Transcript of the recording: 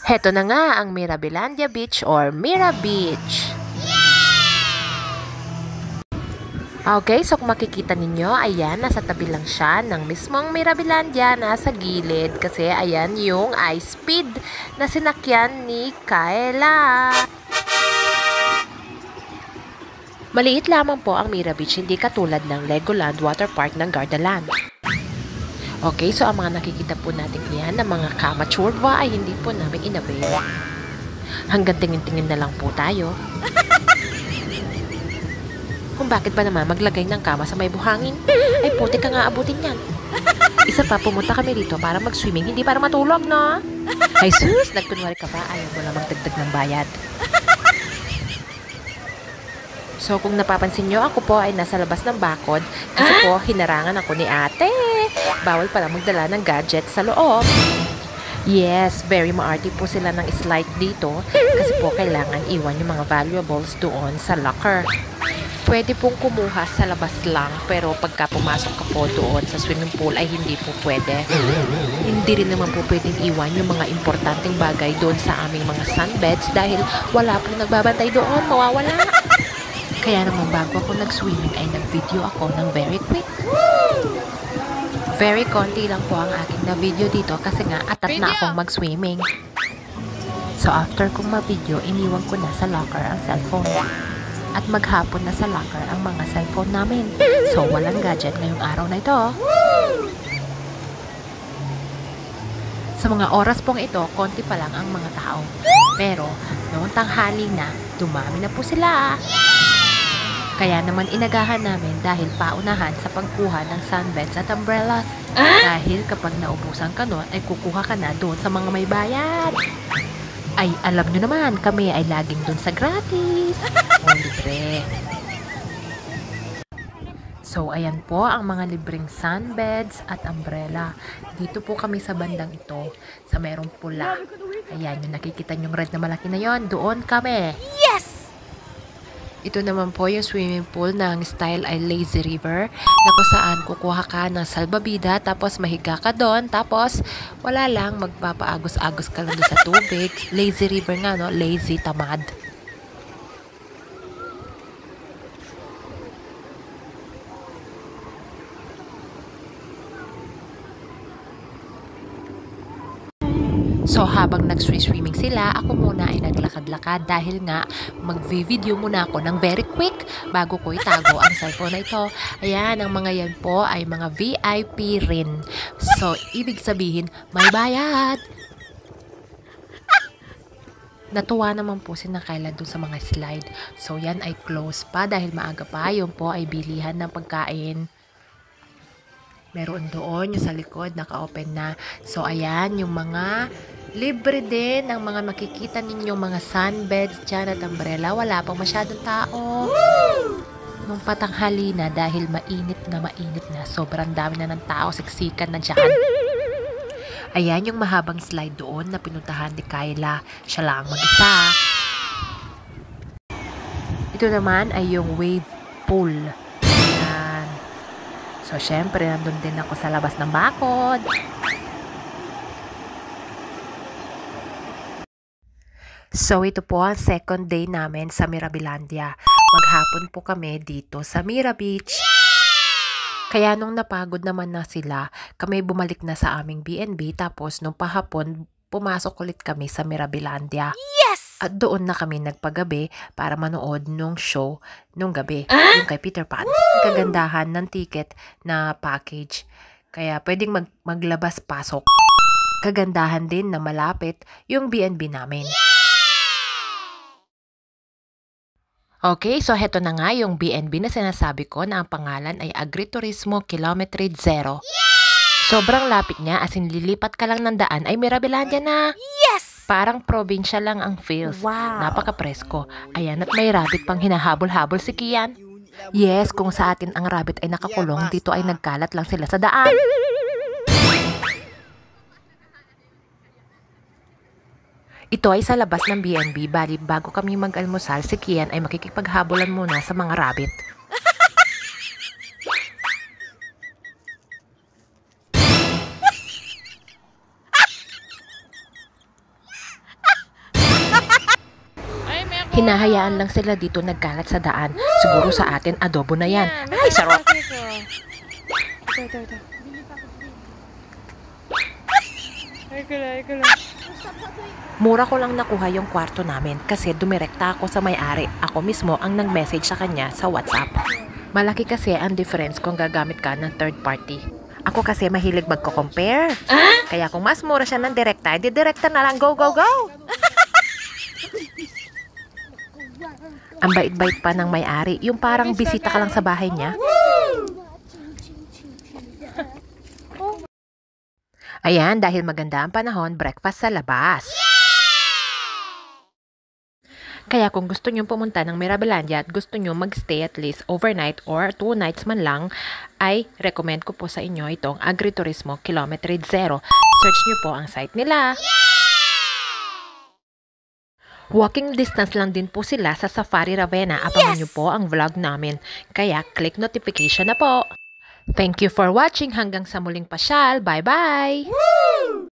Heto na nga ang Mirabilandia Beach or Mira Beach. Okay, so kung makikita ninyo, ayan, nasa tabi lang siya ng mismong Mirabilandia, nasa gilid. Kasi ayan yung iSpeed na sinakyan ni Kayla. Maliit lamang po ang Mira Beach, hindi katulad ng Legoland Water Park ng Gardaland. Okay, so ang mga nakikita po natin yan na mga kamachurwa ay hindi po namin inavail. Hanggang tingin-tingin na lang po tayo. Kung bakit ba naman maglagay ng kama sa may buhangin? Ay puti ka nga abutin yan. Isa pa, pumunta kami dito para mag-swimming, hindi para matulog, no? Ay sus, nagkunwari ka pa, ayaw mo lamang dagdag ng bayad. So kung napapansin nyo, ako po ay nasa labas ng bakod kasi po hinarangan ako ni ate. Bawal pala magdala ng gadget sa loob. Yes, very maarte po sila ng slide dito kasi po kailangan iwan yung mga valuables doon sa locker. Pwede pong kumuha sa labas lang pero pagka pumasok ka po doon sa swimming pool ay hindi po pwede. Hindi rin naman po pwedeng iwan yung mga importanteng bagay doon sa aming mga sunbeds dahil wala pong nagbabantay doon, mawawala. Kaya naman bago ako nag-swimming ay nag-video ako ng very quick. Very konti lang po ang aking na-video dito kasi nga atat na akong mag-swimming. So after kong ma-video, iniwan ko na sa locker ang cellphone. At maghapon na sa locker ang mga cellphone namin. So walang gadget ngayong araw na ito. Sa mga oras pong ito, konti pa lang ang mga tao. Pero noong tanghali na, dumami na po sila. Kaya naman inagahan namin dahil paunahan sa pagkuha ng sunbeds at umbrellas. Dahil kapag naubusan ka nun, ay kukuha ka na doon sa mga may bayad. Ay, alam nyo naman, kami ay laging doon sa gratis. O libre. So, ayan po ang mga libreng sunbeds at umbrella. Dito po kami sa bandang ito, sa merong pula. Ayan, yung nakikita nyong red na malaki na yon, doon kami. Yes! Ito naman po yung swimming pool ng style ay Lazy River na kung saan kukuha ka ng salbabida tapos mahiga ka doon tapos wala lang, magpapaagos-agos ka lang doon sa tubig. Lazy River nga, no? Lazy, tamad. So habang nag-swimming sila, ako muna ay naglakad-lakad dahil nga mag-video muna ako ng very quick bago ko itago ang cellphone na ito. Ayan, ang mga yan po ay mga VIP rin. So, ibig sabihin, may bayad. Natuwa naman po si Kayla dun sa mga slide. So, yan ay close pa dahil maaga pa. Yun po ay bilihan ng pagkain. Meron doon yung sa likod, naka-open na. So, ayan, yung mga libre din ang mga makikita ninyo mga sunbeds dyan at umbrella. Wala pang masyadong tao. Nung patanghali na dahil mainit na. Sobrang dami na ng tao, siksikan na dyan. Ayan yung mahabang slide doon na pinuntahan ni Kayla. Siya lang mag-isa. Ito naman ay yung wave pool. Ayan. So, syempre, nandun din ako sa labas ng bakod. So, ito po ang second day namin sa Mirabilandia. Maghapon po kami dito sa Mira Beach. Kaya nung napagod naman na sila, kami bumalik na sa aming B&B. Tapos nung pahapon, pumasok ulit kami sa Mirabilandia. Yes! At doon na kami nagpagabi para manood nung show nung gabi. Yung kay Peter Pan. Kagandahan ng ticket na package. Kaya pwedeng maglabas-pasok. Kagandahan din na malapit yung B&B namin. Okay, so heto na nga yung B&B na sinasabi ko na ang pangalan ay Agriturismo Kilometrage Zero. Sobrang lapit niya, as in lilipat ka lang ng daan ay Mirabilandia na. Yes! Parang probinsya lang ang feels. Wow! Napaka-presko. Ayan, at may rabbit pang hinahabol-habol si Kian. Yes, kung sa atin ang rabbit ay nakakulong, dito ay nagkalat lang sila sa daan. Ito ay sa labas ng B&B, bali bago kami mag-almusal, si Kian ay makikipaghabulan muna sa mga rabbit. Hinahayaan lang sila dito nagkalat sa daan. Siguro sa atin, adobo na yan. Ay, sarap! Ito. Ay, ko lang. Mura ko lang nakuha yung kwarto namin kasi dumirekta ako sa may-ari. Ako mismo ang nag-message sa kanya sa WhatsApp. Malaki kasi ang difference kung gagamit ka ng third party. Ako kasi mahilig magko-compare. Kaya kung mas mura siya ng direkta, di direkta na lang, go, go, go! Ang bait-bait pa ng may-ari, yung parang bisita ka lang sa bahay niya. Ayan, dahil maganda ang panahon, breakfast sa labas. Kaya kung gusto nyo pumunta ng Mirabilandia at gusto nyo magstay at least overnight or 2 nights man lang, ay recommend ko po sa inyo itong Agriturismo Kilometer Zero. Search nyo po ang site nila. Walking distance lang din po sila sa Safari Ravenna. Abangan nyo po ang vlog namin. Kaya click notification na po. Thank you for watching. Hanggang sa muling pasyal. Bye-bye!